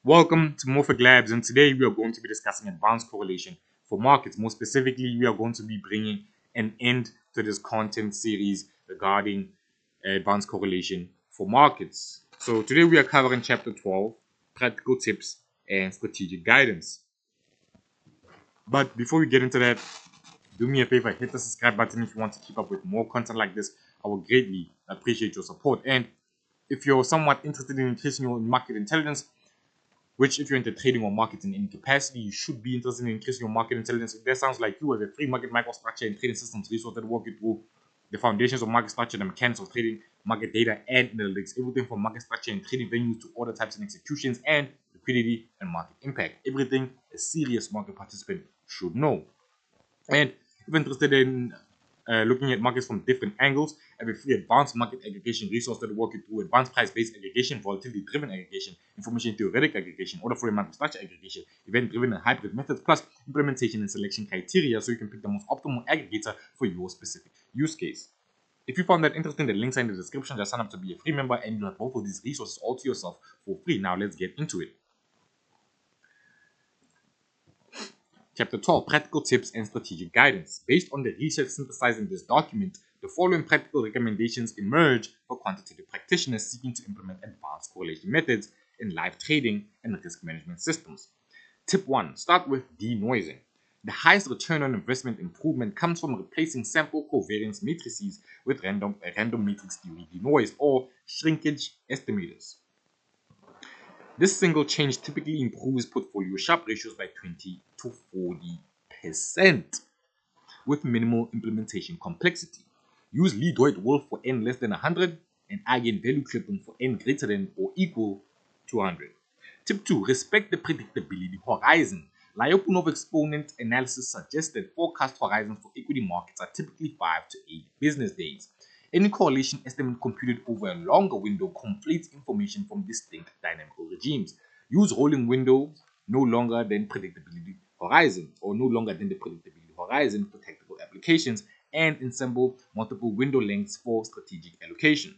Welcome to Morphic Labs, and today we are going to be discussing advanced correlation for markets. More specifically, we are going to be bringing an end to this content series regarding advanced correlation for markets. So today we are covering chapter 12, practical tips and strategic guidance. But before we get into that, do me a favor, hit the subscribe button if you want to keep up with more content like this. I will greatly appreciate your support. And if you're somewhat interested in increasing your market intelligence, which if you're into trading or marketing in any capacity, you should be interested in increasing your market intelligence. If that sounds like you, have a free market microstructure and trading systems resource that walk you through the foundations of market structure, the mechanics of trading, market data, and analytics, everything from market structure and trading venues to order types and executions, and liquidity and market impact. Everything a serious market participant should know. And if you're interested in looking at markets from different angles, I have a free advanced market aggregation resource that will walk you through advanced price-based aggregation, volatility-driven aggregation, information theoretic aggregation, order flow and market structure aggregation, event-driven and hybrid methods, plus implementation and selection criteria so you can pick the most optimal aggregator for your specific use case. If you found that interesting, the links are in the description. Just sign up to be a free member and you'll have both of these resources all to yourself for free. Now let's get into it. Chapter 12, Practical Tips and Strategic Guidance. Based on the research synthesized in this document, the following practical recommendations emerge for quantitative practitioners seeking to implement advanced correlation methods in live trading and risk management systems. Tip 1. Start with denoising. The highest return on investment improvement comes from replacing sample covariance matrices with random matrix theory denoise or shrinkage estimators. This single change typically improves portfolio Sharpe ratios by 20 to 40% with minimal implementation complexity. Use Lee-Dwight-Wolf for n less than 100 and eigenvalue clipping for n greater than or equal to 100. Tip 2. Respect the predictability horizon. Lyapunov exponent analysis suggests that forecast horizons for equity markets are typically 5 to 8 business days. Any correlation estimate computed over a longer window conflates information from distinct dynamical regimes. Use rolling window no longer than predictability horizon or no longer than the predictability horizon for tactical applications and ensemble multiple window lengths for strategic allocation.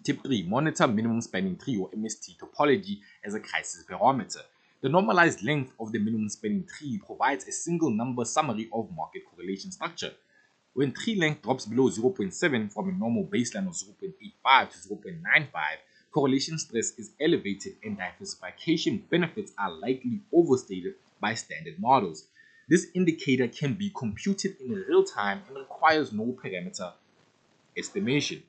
Tip 3. Monitor minimum spanning tree or MST topology as a crisis barometer. The normalized length of the minimum spanning tree provides a single number summary of market correlation structure. When tree length drops below 0.7 from a normal baseline of 0.85 to 0.95, correlation stress is elevated and diversification benefits are likely overstated by standard models. This indicator can be computed in real time and requires no parameter estimation.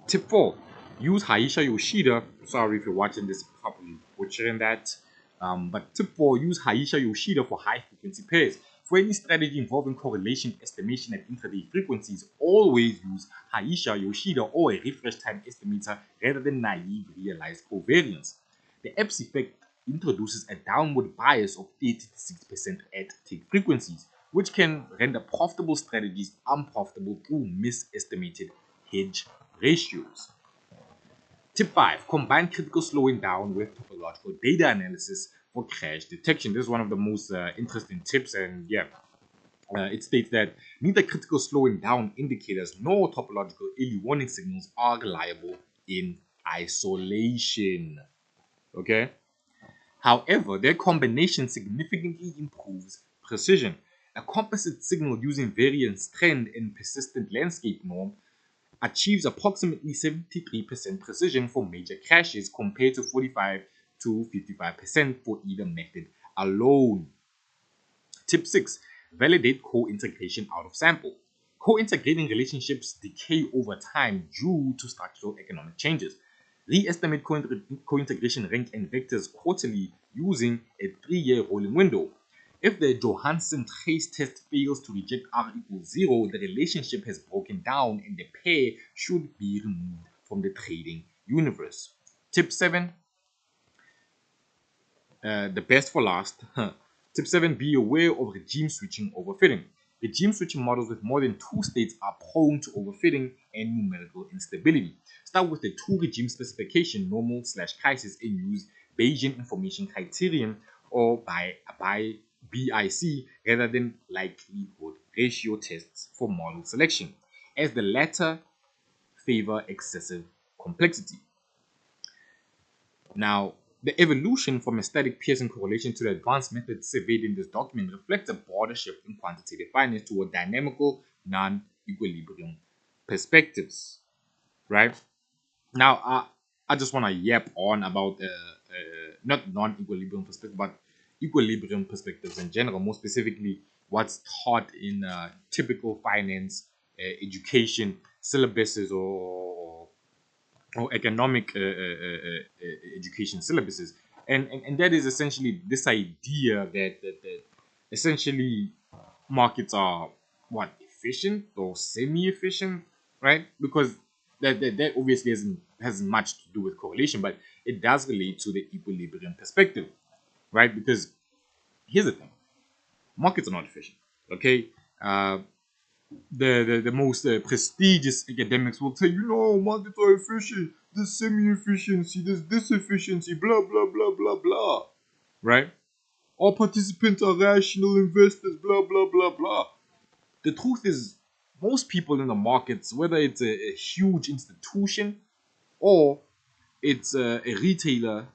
Tip 4. Use Haisha Yoshida. Sorry if you're watching this, probably butchering that. But tip 4. Use Haisha Yoshida for high frequency pairs. For any strategy involving correlation estimation at intraday frequencies, always use Haisha Yoshida or a refresh time estimator rather than naive realized covariance. The EPS effect introduces a downward bias of 86% at tick frequencies, which can render profitable strategies unprofitable through misestimated hedge ratios. Tip 5. Combine critical slowing down with topological data analysis for crash detection. This is one of the most interesting tips, and it states that neither critical slowing down indicators nor topological early warning signals are reliable in isolation. Okay? However, their combination significantly improves precision. A composite signal using variance trend and persistent landscape norm achieves approximately 73% precision for major crashes compared to 45 to 55% for either method alone. Tip 6. Validate co-integration out of sample. Co-integrating relationships decay over time due to structural economic changes. Re-estimate co-integration rank and vectors quarterly using a 3-year rolling window. If the Johansen trace test fails to reject R equals 0, the relationship has broken down and the pair should be removed from the trading universe. Tip 7. The best for last. Tip 7. Be aware of regime switching overfitting. Regime switching models with more than 2 states are prone to overfitting and numerical instability. Start with the 2 regime specification, normal/crisis, and use Bayesian information criterion or by BIC rather than likelihood ratio tests for model selection, as the latter favor excessive complexity. Now, the evolution from a static Pearson correlation to the advanced methods surveyed in this document reflects a broader shift in quantitative finance toward dynamical non-equilibrium perspectives, right? Now, I just want to yap on about not non-equilibrium perspective, but equilibrium perspectives in general, more specifically what's taught in typical finance education syllabuses or economic education syllabuses. And that is essentially this idea that essentially markets are what, efficient or semi-efficient, right? Because that obviously hasn't much to do with correlation, but it does relate to the equilibrium perspective, right? Because here's the thing: markets are not efficient. Okay, uh, the most prestigious academics will tell you, no, markets are efficient. There's semi-efficiency. There's disefficiency. Blah blah blah blah blah. Right? All participants are rational investors. Blah blah blah blah. The truth is, most people in the markets, whether it's a huge institution or it's a retailer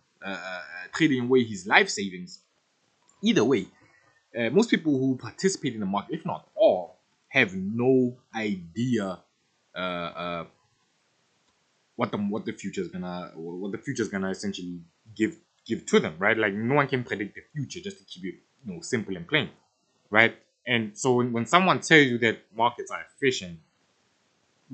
trading away his life savings, either way, most people who participate in the market, if not all, have no idea uh, uh, what the future is gonna essentially give to them, right? Like no one can predict the future, just to keep it simple and plain, right? And so when someone tells you that markets are efficient,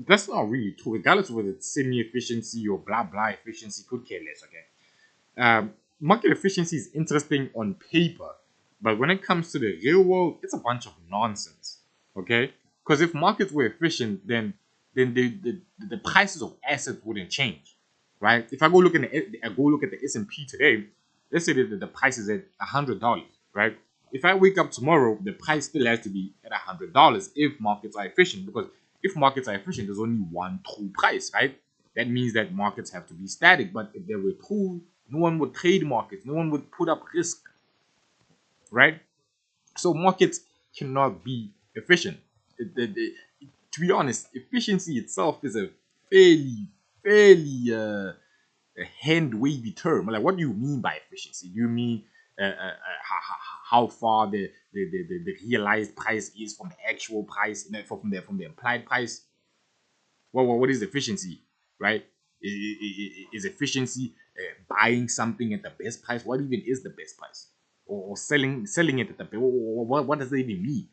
that's not really true, regardless of whether it's semi-efficiency or blah blah efficiency. Could care less, okay? Market efficiency is interesting on paper, but when it comes to the real world, it's a bunch of nonsense. Okay, because if markets were efficient, then the prices of assets wouldn't change, right? If I go look at the S&P today, let's say that the price is at $100, right? If I wake up tomorrow, the price still has to be at $100 if markets are efficient, because if markets are efficient, there's only one true price, right? That means that markets have to be static. But if they were true, no one would trade markets, no one would put up risk, right? So markets cannot be efficient. To be honest, efficiency itself is a fairly a hand wavy term. Like, what do you mean by efficiency? Do you mean how far the realized price is from the actual price, from the implied price? What is efficiency, right? Is efficiency buying something at the best price? What even is the best price? Or selling it at the best? What does that even mean,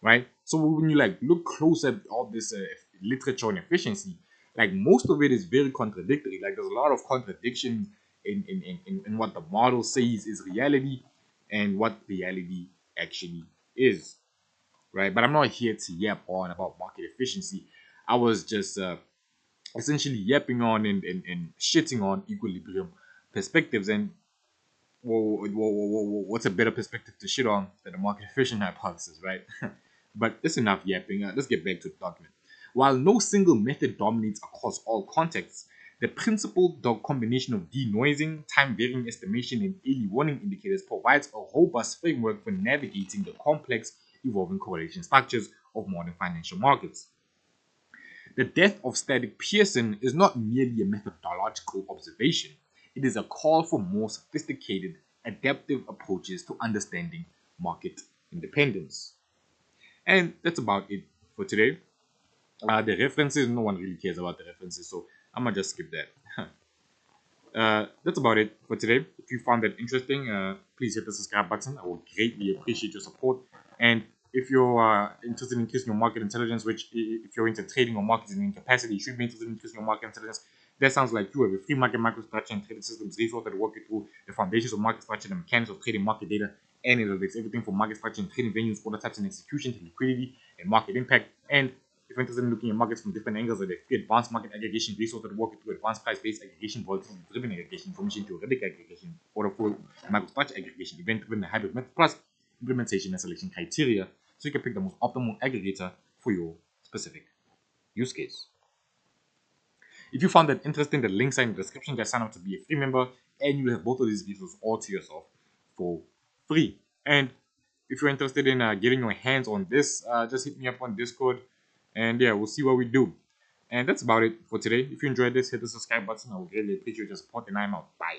right? So when you like look close at all this literature on efficiency, like most of it is very contradictory. Like there's a lot of contradictions in what the model says is reality and what reality actually is, right? But I'm not here to yap on about market efficiency. I was just essentially yapping on and shitting on equilibrium perspectives. And what's a better perspective to shit on than the market efficient hypothesis, right? But that's enough yapping. Let's get back to the document. While no single method dominates across all contexts, the principled combination of denoising, time varying estimation, and early warning indicators provides a robust framework for navigating the complex, evolving correlation structures of modern financial markets. The death of static Pearson is not merely a methodological observation, it is a call for more sophisticated, adaptive approaches to understanding market independence. And that's about it for today. The references, no one really cares about the references, so I'm gonna just skip that. That's about it for today. If you found that interesting, please hit the subscribe button. I would greatly appreciate your support. And if you're interested in increasing your market intelligence, which if you're into trading or marketing in capacity, you should be interested in increasing your market intelligence. That sounds like you have a free market microstructure and trading systems resource that will walk you through the foundations of market structure, the mechanics of trading market data, and analytics, everything from market structure and trading venues, order types and execution, to liquidity and market impact. And if you're interested in looking at markets from different angles, like the advanced market aggregation resource that walk you through advanced price-based aggregation, volatility-driven aggregation, information theoretic aggregation, order flow microstructure aggregation, event-driven hybrid method, plus implementation and selection criteria, so you can pick the most optimal aggregator for your specific use case. If you found that interesting, the links are in the description. Just sign up to be a free member, and you will have both of these resources all to yourself for free. And if you're interested in getting your hands on this, just hit me up on Discord, and yeah, we'll see what we do. And that's about it for today. If you enjoyed this, hit the subscribe button. I would really appreciate your support, and I'm out. Bye.